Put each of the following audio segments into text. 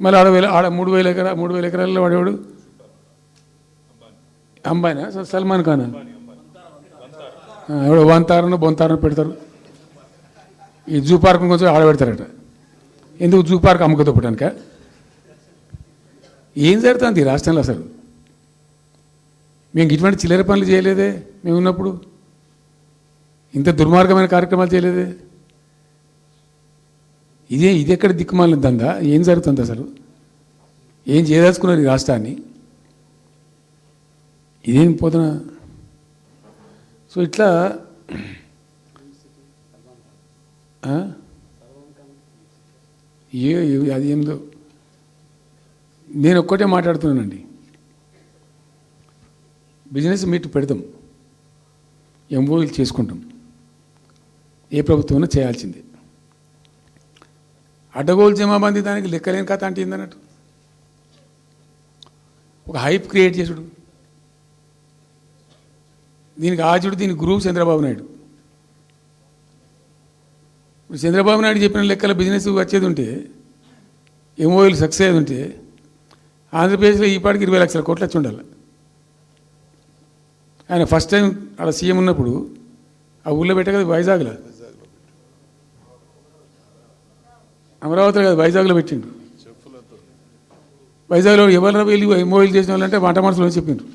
మళ్ళీ ఆడ 3,000 ఎకరాల్లో వాడేవాడు అంబానా సల్మాన్ ఖాన్ ఎవడో వంతారను బొంతారను పెడతారు. ఈ జూ పార్క్ కొంచెం ఆడబెడతారట. ఎందుకు జూ పార్క్ అమ్ముకతో పెట్టానుక? ఏం జరుగుతుంది ఈ రాష్ట్రంలో అసలు? మేము ఇటువంటి చిల్లర పనులు చేయలేదే మేము ఉన్నప్పుడు, ఇంత దుర్మార్గమైన కార్యక్రమాలు చేయలేదే. ఇది ఎక్కడ దిక్కుమాలిన దందా? ఏం జరుగుతుంది అసలు? ఏం చేయదలుచుకున్నారు ఈ రాష్ట్రాన్ని? ఇదేం పోతున్నా? సో ఇట్లా అది ఏందో నేను ఒక్కటే మాట్లాడుతున్నానండి. బిజినెస్ మీట్ పెడతాం, ఎంఓయూలు చేసుకుంటాం, ఏ ప్రభుత్వం చేయాల్సిందే. అడ్డగోలు జమాబందీ దానికి లెక్కలేని కథ అంటే ఏందన్నట్టు ఒక హైప్ క్రియేట్ చేసుడు. దీనికి ఆజుడు, దీనికి గురువు చంద్రబాబు నాయుడు. ఇప్పుడు చంద్రబాబు నాయుడు చెప్పిన లెక్కల బిజినెస్ వచ్చేది ఉంటే, ఎంఓయూలు సక్సెస్ అయ్యేది ఉంటే ఆంధ్రప్రదేశ్లో ఈపాటికి 20 లక్షల కోట్లు వచ్చి ఉండాలి. ఆయన ఫస్ట్ టైం అక్కడ సీఎం ఉన్నప్పుడు ఆ ఊళ్ళో పెట్టే కదా, వైజాగ్లో, అమరావతిలో కదా, వైజాగ్లో పెట్టిండు. వైజాగ్లో ఎవరు వెళ్ళి ఎంఓయూలు చేసిన వాళ్ళంటే వంట మనుషులు అని చెప్పిండ్రు.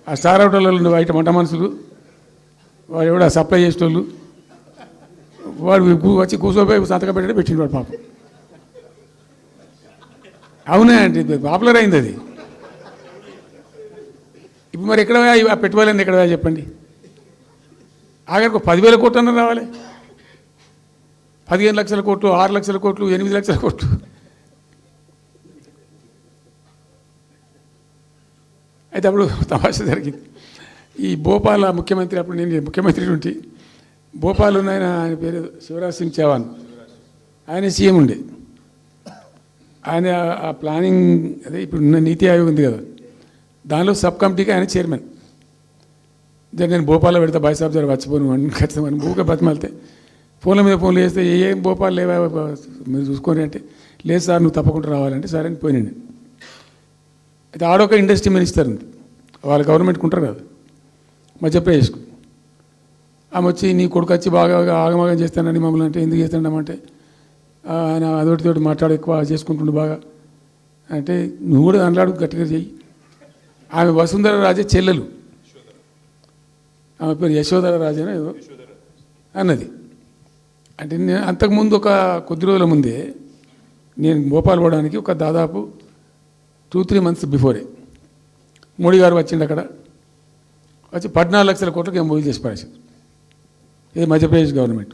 ఆ స్టార్ హోటల్లో ఉండే బయట వంట మనుషులు, వాడు ఎవడ సప్లై చేసేటోళ్ళు, వాడు వచ్చి కూర్చోపోయి సంతకం పెట్టే పెట్టిండు వాడు పాపం. అవునా అంటే పాపులర్ అయింది అది. ఇప్పుడు మరి ఎక్కడ ఆ పెట్టుబడులన్నీ ఎక్కడ చెప్పండి? ఆఖరికి 10,000 కోట్లు అన్న రావాలి. 15 లక్షల కోట్లు, 6 లక్షల కోట్లు, 8 లక్షల కోట్లు. అయితే అప్పుడు తమాషా జరిగింది. ఈ భోపాల్ ముఖ్యమంత్రి, అప్పుడు నేను ముఖ్యమంత్రి ఉంటే, భోపాల్ ఆయన పేరు శివరాజ్ సింగ్ చౌహాన్, ఆయన సీఎం ఉండే. ఆయన ఆ ప్లానింగ్, అదే ఇప్పుడు నీతి ఆయోగ్ ఉంది కదా, దానిలో సబ్ కమిటీకి ఆయన చైర్మన్. నేను భోపాల్లో పెడతా బాయ్సాబ్ జర వచ్చిపోను అని ఖచ్చితంగా ఊరికే బతిమాలితే, ఫోన్ల మీద ఫోన్లు చేస్తే ఏం భోపాల్ లేవా మీరు చూసుకొని అంటే, లేదు సార్ నువ్వు తప్పకుండా రావాలంటే సరే అని పోయినండి. అయితే ఆడొక ఇండస్ట్రీ మినిస్టర్ ఉంది, వాళ్ళ గవర్నమెంట్కి ఉంటారు కదా మధ్యప్రదేశ్కు. ఆమె వచ్చి నీ కొడుకు వచ్చి బాగా ఆగమాగం చేస్తానని మమ్మల్ని అంటే, ఎందుకు చేస్తాడమంటే ఆయన అదొకటితోటి మాట్లాడు ఎక్కువ చేసుకుంటుండు బాగా అంటే, నువ్వు కూడా అన్నాడు గట్టిగా చెయ్యి. ఆమె వసుంధర రాజే చెల్లెలు, ఆమె పేరు యశోధర రాజేనా ఏదో అన్నది. అంటే నేను అంతకుముందు ఒక కొద్ది రోజుల ముందే నేను భోపాల్ పోవడానికి ఒక దాదాపు 2-3 మంత్స్ బిఫోరే మోడీ గారు వచ్చిండు. అక్కడ వచ్చి 14 లక్షల కోట్లకు ఎంఓయూ చేసి పడేసింది. ఇది మధ్యప్రదేశ్ గవర్నమెంట్.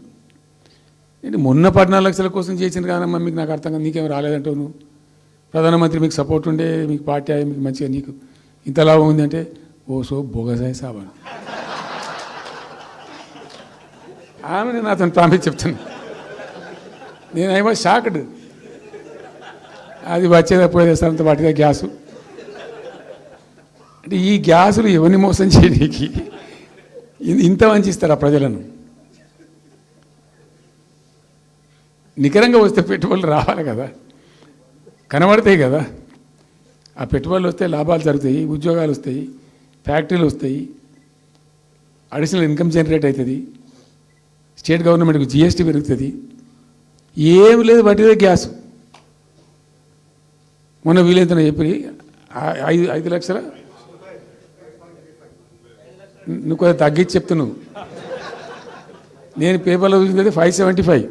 ఏంటి మొన్న 14 లక్షల కోసం చేసింది కాదమ్మా, మీకు నాకు అర్థం కాదు, నీకేం రాలేదంటావు నువ్వు. ప్రధానమంత్రి మీకు సపోర్ట్ ఉండే, మీకు పార్టీ మీకు మంచిగా నీకు ఇంత లాభం ఉంది అంటే, ఓ సో బోగసాయి సాబా ఆమె నేను అతను ప్రామిస్ చెప్తాను. నేను ఐ వాజ్ షాక్డ్. అది వచ్చేదా పోయేదంత వాటిగా గ్యాసు అంటే, ఈ గ్యాసులు ఎవరిని మోసం చేయడానికి ఇంత వంచిస్తారు ఆ ప్రజలను? నికరంగా వస్తే పెట్టుబడులు రావాలి కదా, కనబడతాయి కదా. ఆ పెట్టుబడులు వస్తే లాభాలు జరుగుతాయి, ఉద్యోగాలు వస్తాయి, ఫ్యాక్టరీలు వస్తాయి, అడిషనల్ ఇన్కమ్ జనరేట్ అవుతుంది, స్టేట్ గవర్నమెంట్కి జిఎస్టీ పెరుగుతుంది. ఏమి లేదు, వాటిదే గ్యాస్. మొన్న వీలైతే చెప్పి 5 లక్షల, నువ్వు కొంచెం తగ్గించి చెప్తున్నావు. నేను పేపర్లో చూసింది 575.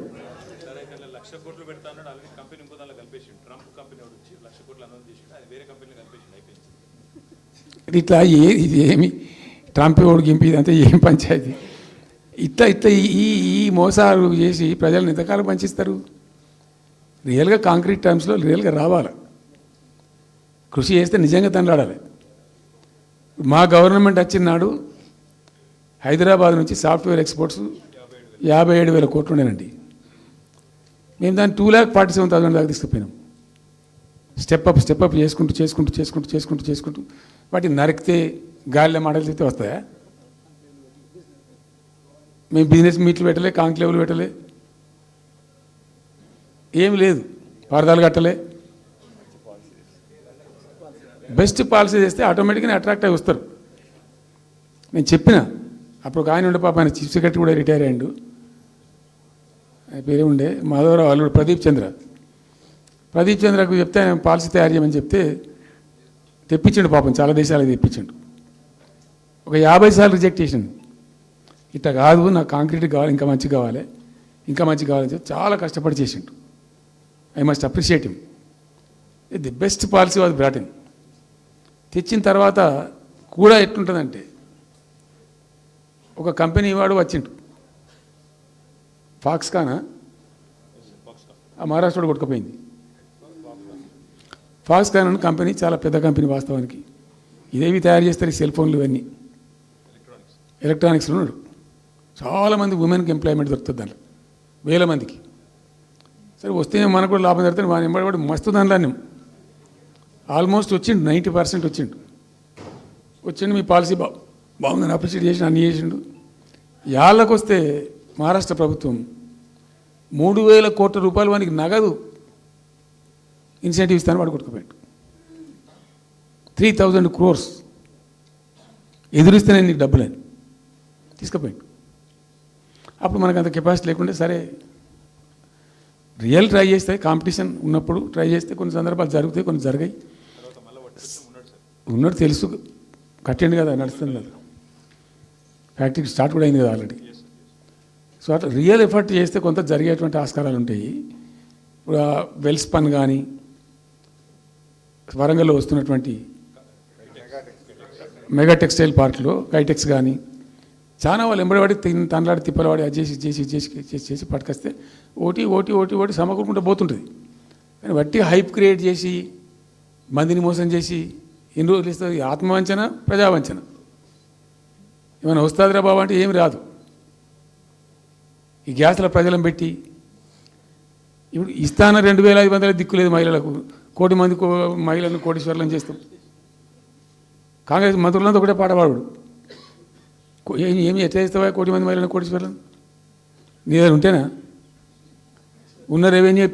ఇట్లా ఇది ఏమి ట్రంప్ ఓడి గింపి ఇదంతా ఏం పంచాయతీ? ఇట్లా ఇట్లా ఈ మోసాలు చేసి ప్రజలను ఎంతకాలం పంచిస్తారు? రియల్గా కాంక్రీట్ టర్మ్స్లో రియల్గా రావాలి, కృషి చేస్తే నిజంగా తండ్రాడాలి. మా గవర్నమెంట్ వచ్చిన నాడు హైదరాబాద్ నుంచి సాఫ్ట్వేర్ ఎక్స్పోర్ట్స్ 57,000 కోట్లు ఉండేనండి. మేము దాన్ని 2,47,000 దాకా తీసుకుపోయినాం. స్టెప్ అప్ చేసుకుంటూ వాటిని నరికితే గాలిలో మాటలు చెప్తే వస్తాయా? మేము బిజినెస్ మీట్లు పెట్టలే, కాంక్లేవ్లు పెట్టలే, ఏమి లేదు. పరదాలు కట్టలే. బెస్ట్ పాలసీ చేస్తే ఆటోమేటిక్గా అట్రాక్ట్ అయి వస్తారు. నేను చెప్పిన అప్పుడు ఒక ఆయన ఉండే పాప, ఆయన చీఫ్ సెక్రటరీ కూడా రిటైర్ అయ్యిండు, ఆయన పేరే ఉండే మాధవరావు అల్లుడు ప్రదీప్ చంద్రకు చెప్తే ఆయన పాలసీ తయారు చేయమని చెప్తే తెప్పించండు. పాపం చాలా దేశాలకు తెప్పించండు. ఒక 50 సార్లు రిజెక్ట్ చేసిండు. ఇట్లా కాదు, నాకు కాంక్రీట్ కావాలి, ఇంకా మంచి కావాలి అని చెప్పి చాలా కష్టపడి చేసిండు. I must appreciate him. The best policy was brought in. తెచ్చిన తర్వాత కూడా ఎట్లుంటుందంటే, ఒక కంపెనీ వాడు వచ్చిండు, ఫాక్స్కానా ఆ మహారాష్ట్రలో కొట్టుకుపోయింది. ఫాక్స్కాన్ అనే కంపెనీ చాలా పెద్ద కంపెనీ వాస్తవానికి. ఇదేవి తయారు చేస్తారు, ఈ సెల్ ఫోన్లు ఇవన్నీ ఎలక్ట్రానిక్స్లో ఉన్నాడు. చాలామంది ఉమెన్కి ఎంప్లాయ్మెంట్ దొరుకుతుంది దాంట్లో, వేల మందికి. సరే వస్తే మనకు కూడా లాభం జరుగుతుంది. వాని ఎంబడి మస్తు దానిలో ఆల్మోస్ట్ వచ్చిండు, 90% వచ్చిండు. మీ పాలసీ బాగుందని అప్రిషియేట్ చేసి అన్నీ చేసిండు. యాళ్ళకు వస్తే మహారాష్ట్ర ప్రభుత్వం 3,000 కోట్ల రూపాయలు వానికి నగదు ఇన్సెంటివ్ ఇస్తాను వాడు కొట్టుకుపోయాడు. 3,000 crores ఎదురిస్తేనే నీకు డబ్బులని తీసుకుపోయాడు. అప్పుడు మనకు అంత కెపాసిటీ లేకుంటే సరే ట్రై చేస్తే, కాంపిటీషన్ ఉన్నప్పుడు ట్రై చేస్తే కొన్ని సందర్భాలు జరుగుతాయి, కొన్ని జరిగాయి. ఉన్నట్టు తెలుసు, కట్టండి కదా, నడుస్తుంది కదా, ఫ్యాక్టరీ స్టార్ట్ కూడా అయింది కదా ఆల్రెడీ. సో అట్లా రియల్ ఎఫర్ట్ చేస్తే కొంత జరిగేటువంటి ఆస్కారాలు ఉంటాయి. ఇప్పుడు వెల్స్ పన్ కానీ, వరంగల్లో వస్తున్నటువంటి మెగా టెక్స్టైల్ పార్క్లో కైటెక్స్ కానీ, చాలా వాళ్ళు ఎంబడివాడి తనలాడి తిప్పలవాడి అది చేసి పట్టుకొస్తే ఓటి సమకూరుకుంటూ పోతుంటుంది. కానీ వట్టి హైప్ క్రియేట్ చేసి మందిని మోసం చేసి ఎన్ని రోజులు ఇస్తుంది? ఆత్మవంచన, ప్రజావంచన. ఏమైనా వస్తుందిరా బాబు అంటే ఏమి రాదు. ఈ గ్యాస్ల ప్రజలను పెట్టి ఇప్పుడు ఇస్తాన 2,500 దిక్కులేదు మహిళలకు. 1,000,000 మంది మహిళలను కోటీశ్వర్లను చేస్తాం. కాంగ్రెస్ మంత్రులంతా ఒకటే పాట పాడు, ఏమి ఎట్లా చేస్తావా 1,000,000 మంది మహిళలను కోటీశ్వర్లను? నీ దగ్గర ఉంటేనా? ఉన్న రెవెన్యూ